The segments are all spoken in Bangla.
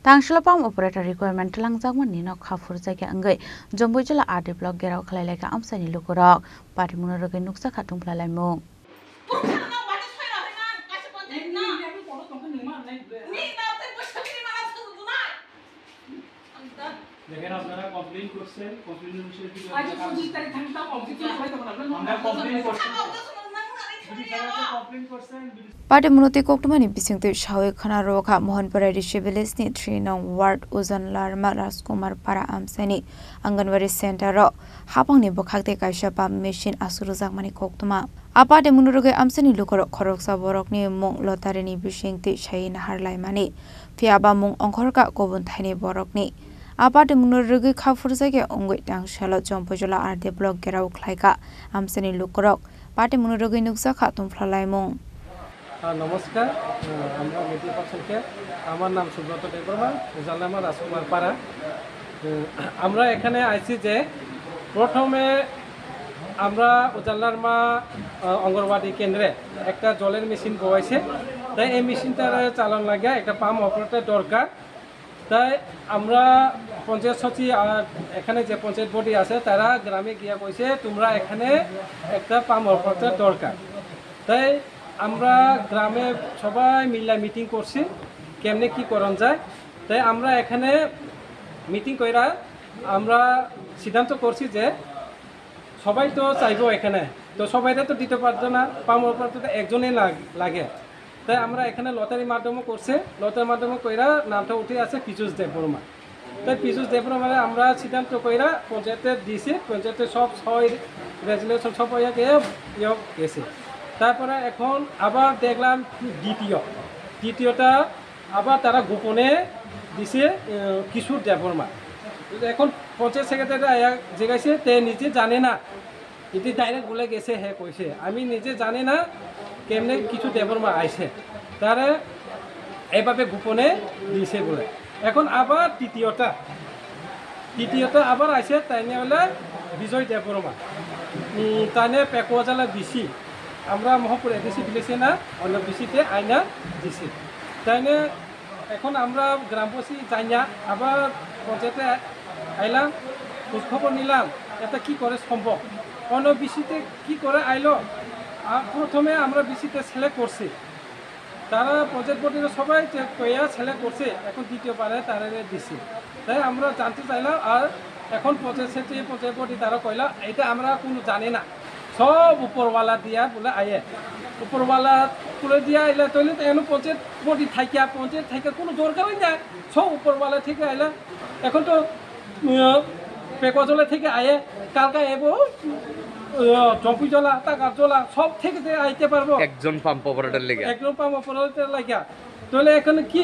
Tangshila pam operator requirement langjangman ni nok khafur jaga angai Jombo jila RD block gerau khlailai amsani lukurok pati munarogai nuksa khatung phlalaimung দেখেন আপনারা কমপ্লেইন করছেন কমপ্লেইনের বিষয়ে কি আজ 25 তারিখ থাকতে কমপ্লিট করে দেব আমরা কমপ্লেইন করছি Party Munuti Koktumani Bisingti Shawi Khana Roka Mohanpara Disabilities ni 3 nong ward Uzan Larma Raskumar Para Amsani Anganwari Center ro Hapang ni Bokhakte Kaishapa Machine Asuruzak Mani Koktuma Apade Munuruge Amsani Lukorok Khoroksa Borok ni Mong Lotarini Bisingti Shayin Harlai Mani Fiaba Mong Ongkorka Kobun Thaini Borok ni Apade Munuruge Khafurjage Ongwe Tangshalo Jompojula RD block gerau khlaika Amsani Lukorok Party Munurogai nuksa khatum phlalaimung নমস্কার আমরা মিডিয়া পার্সনকে আমার নাম সুব্রত দেববর্মা উজালামা রাজকুমার পাড়া আমরা এখানে আইছি যে প্রথমে আমরা উজালারমা অঙ্গনওয়াড়ি কেন্দ্রে একটা জলের মেশিন বসাইছে তাই এই মেশিনটা চালান লাগে একটা পাম্প অপারেটর দরকার তাই আমরা পঞ্চায়েত সচিব আর এখানে যে পঞ্চায়েত বডি আছে তারা গ্রামে গিয়া কইছে তোমরা এখানে একটা পাম্প অপারেটর দরকার তাই আমরা গ্রামে সবাই মিলে মিটিং করছি কেমনে কি করন যায় তাই আমরা এখানে মিটিং কইরা আমরা সিদ্ধান্ত করছি যে সবাই তো চাইবো এখানে তো সবাইটা তো দিতে পারতো না পাম্প অপারেটর একজনই লাগে তাই আমরা এখানে লটারির মাধ্যমে করছে লটারির মাধ্যমে কইরা নামটা উঠে আছে পীযুষ দেববর্মা তাই পীযুষ দেববর্মারে আমরা সিদ্ধান্ত কইরা পঞ্চায়েতে দিয়েছি পঞ্চায়েতে সব 6 রেজুলেশন সব হয়ে গেছে তারপরে এখন আবার দেখলাম দ্বিতীয়টা আবার তারা গোপনে দিছে কিশোর দেববর্মা এখন পঞ্চায়েত সেক্রেটারি জিজ্ঞাসে তে নিজে জানে না এটি ডাইরেক্ট বলে গেছে হ্যাঁ কইছে আমি নিজে জানি না কেমনে কিছু দেববর্মা আইছে তারা এইভাবে গোপনে দিছে বলে এখন আবার তৃতীয়টা আবার আইছে তাইনে হলে বিজয় দেববর্মা তাইনে পেকুয়াজালা বিসি আমরা মহপুর এডিসি দিলেছি না অন্য বিসিতে আইনা দিছি তাইনে এখন আমরা গ্রামবাসী যাইনা আবার পঞ্চায়েতে আইলাম খোঁজখবর নিলাম এটা কি করে সম্ভব অন্য বিসিতে কি করে আইলো প্রথমে আমরা বিসিতে সিলেক্ট করছি তারা পঞ্চায়েত বডির সবাই কইয়া সিলেক্ট করছে এখন দ্বিতীয়বারে তারা দিছি তাই আমরা জানতে চাইলাম আর এখন পঞ্চায়েত বডি তারা কইলা এটা আমরা কোনো জানি না সব উপরওয়ালা দিয়া বলে আয়ে উপরওয়ালা তুলে দিয়া আইলা তৈলে এনে পঞ্চায়েত বডি থাইকা কোনো দরকারই নাই সব উপরওয়ালা থেকে আইলা এখন তো পেকুয়াজলা থেকে আয়ে কালকা এবো জম্পুজলা টাকারজলা সব থেকে আইতে পারবো একজন পাম্প অপারেটর লাগিয়া তাহলে এখানে কি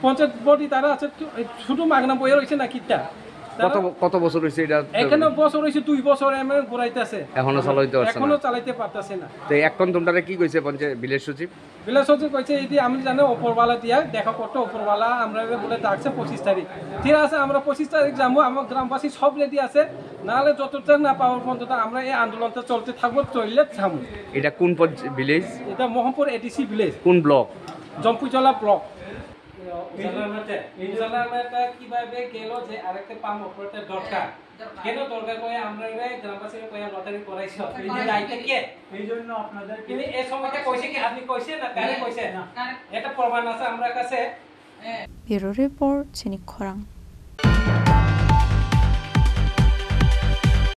পঞ্চায়েত বডি তারা আছে শুধু মাগনা বইয়ে রয়েছে না কিটা কত বছর হইছে এটা এখানে বছর হইছে 2 বছর এমন ঘুরাইতেছে এখনো চালাইতে পারতাছে না তো এখন তোমরা কি কইছে পঞ্চায়েত ভিলেজ সচিব কইছে এই আমি জানো উপরওয়ালা দিয়া দেখা করতে উপরওয়ালা আমরা বলে ডাকছে 25 তারিখ ঠিক আছে আমরা 25 তারিখ যাবো আমার গ্রামবাসী সব রেডি আছে নালে যতটা না পাওয়ার পর্যন্ত আমরা এই আন্দোলনটা চলতে থাকবো চললে থামু এটা কোন ভিলেজ এটা মোহনপুর এডিসি ভিলেজ কোন ব্লক জম্পুজলা ব্লক কিভাবে গেল যে আরেকটা পাম্প অপারেটর দরকার কেন দরকার করে আমরা গ্রামবাসী লটারি করাইছো এই জন্য আপনাদের এই সময়টা কইছে কি আপনি কইছে না কারে কইছে না এটা প্রমাণ আছে আমরা কাছে ব্যুরো রিপোর্ট চিনি খরাং